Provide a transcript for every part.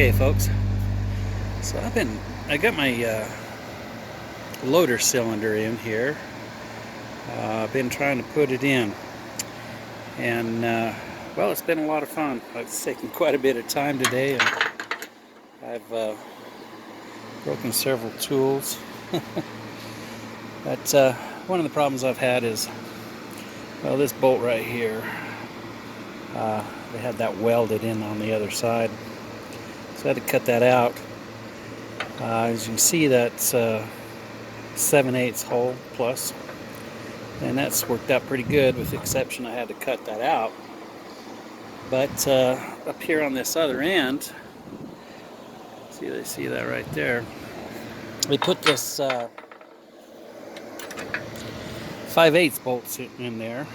Okay, folks. So I got my loader cylinder in here. I've been trying to put it in, and well, it's been a lot of fun. It's taken quite a bit of time today, and I've broken several tools. But one of the problems I've had is, well, this bolt right here. They had that welded in on the other side, so I had to cut that out. As you can see, that's 7/8 hole plus, and that's worked out pretty good, with the exception I had to cut that out. But up here on this other end, see that right there, we put this 5/8 bolts in there,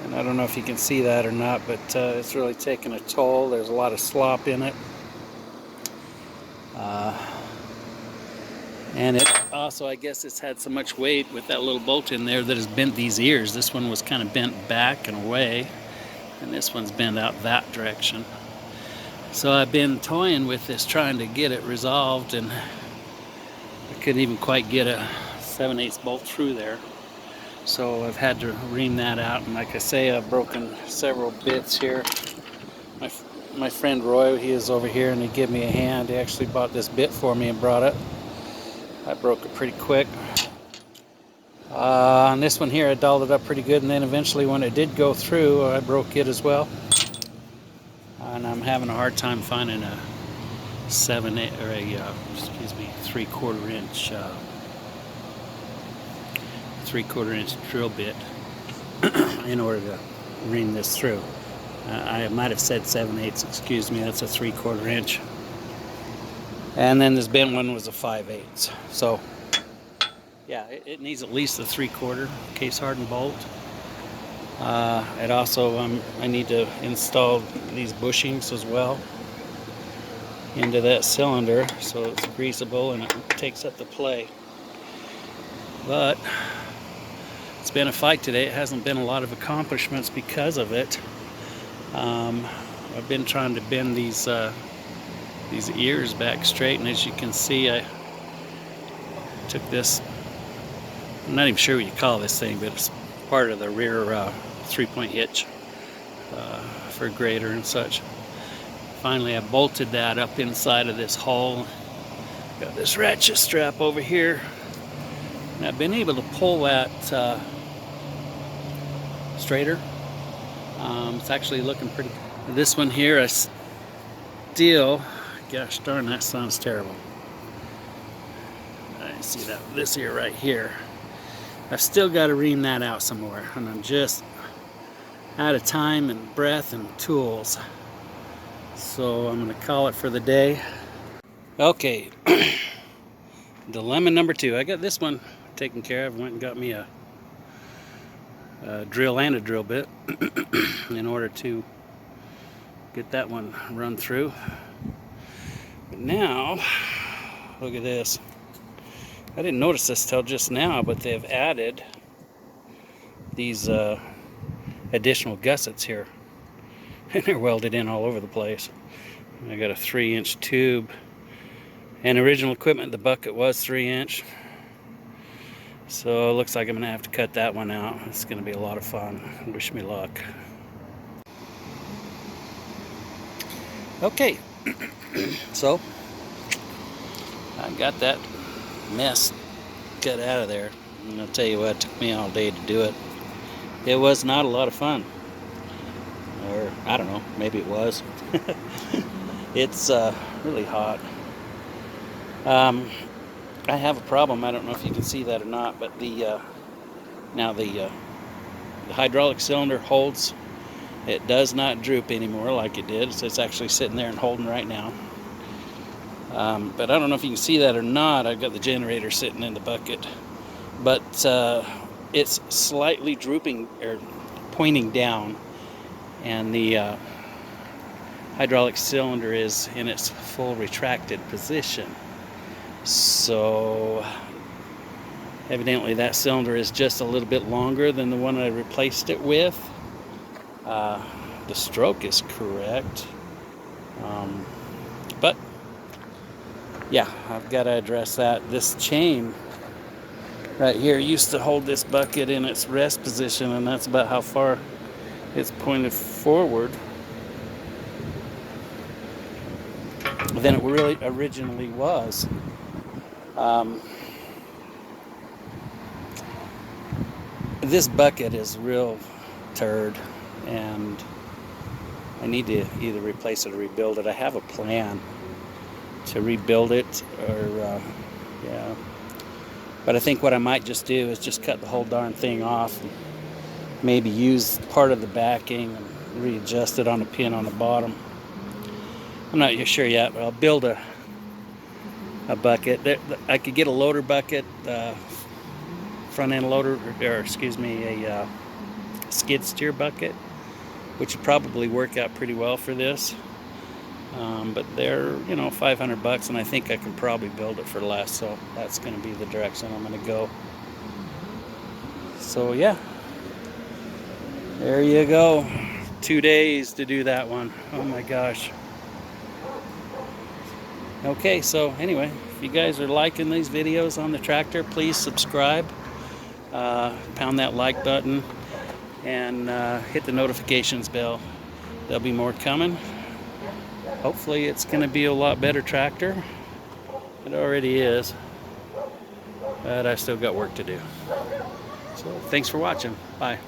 and I don't know if you can see that or not, but it's really taken a toll. There's a lot of slop in it. And it also, I guess it's had so much weight with that little bolt in there that has bent these ears. This one was kind of bent back and away, and this one's bent out that direction. So I've been toying with this, trying to get it resolved, and I couldn't even quite get a 7/8 bolt through there. So I've had to ream that out, and like I say, I've broken several bits here. My friend Roy, he is over here, and he gave me a hand. He actually bought this bit for me and brought it. I broke it pretty quick. On this one here, I dolled it up pretty good, and then eventually when it did go through, I broke it as well. And I'm having a hard time finding a 7/8 or a 3/4 inch 3/4 inch drill bit in order to ream this through. I might have said 7/8, excuse me, that's a 3/4 inch. And then this bent one was a 5/8. So yeah, it needs at least a 3/4 case hardened bolt. It also, I need to install these bushings as well into that cylinder so it's greasable and it takes up the play. But it's been a fight today. It hasn't been a lot of accomplishments because of it. I've been trying to bend these ears back straight, and as you can see, I took this, I'm not even sure what you call this thing, but it's part of the rear 3-point hitch for grader and such. Finally, I bolted that up inside of this hole. Got this ratchet strap over here, and I've been able to pull that straighter. It's actually looking pretty good. This one here, I still, gosh darn, that sounds terrible. I see that, this ear right here. I've still got to ream that out some more, and I'm just out of time and breath and tools. So I'm going to call it for the day. Okay, dilemma number 2. I got this one taken care of. Went and got me a drill and a drill bit in order to get that one run through. But now, look at this. I didn't notice this till just now, but they've added these additional gussets here, and they're welded in all over the place. I got a 3-inch tube, and original equipment, the bucket was 3-inch. So it looks like I'm gonna have to cut that one out. It's gonna be a lot of fun. Wish me luck. Okay, so I got that mess cut out of there, and I'll tell you what, it took me all day to do it. It was not a lot of fun, or I don't know, maybe it was. It's really hot. I have a problem. I don't know if you can see that or not, but the hydraulic cylinder holds. It does not droop anymore like it did, so it's actually sitting there and holding right now. But I don't know if you can see that or not. I've got the generator sitting in the bucket, but it's slightly drooping or pointing down, and the hydraulic cylinder is in its full retracted position. So evidently that cylinder is just a little bit longer than the one I replaced it with. The stroke is correct. yeah, I've got to address that. This chain right here used to hold this bucket in its rest position, and that's about how far it's pointed forward than it really originally was. This bucket is real turd, and I need to either replace it or rebuild it. I have a plan to rebuild it, or yeah. But I think what I might just do is just cut the whole darn thing off, and maybe use part of the backing and readjust it on a pin on the bottom. I'm not sure yet, but I'll build a bucket. I could get a loader bucket, front end loader, or excuse me, a skid steer bucket, which would probably work out pretty well for this. But they're, you know, $500, and I think I can probably build it for less. So that's going to be the direction I'm going to go. So yeah, there you go. 2 days to do that one. Oh my gosh. Okay, so anyway, if you guys are liking these videos on the tractor, please subscribe, pound that like button, and hit the notifications bell. There'll be more coming. Hopefully it's going to be a lot better tractor. It already is, but I've still got work to do. So thanks for watching. Bye.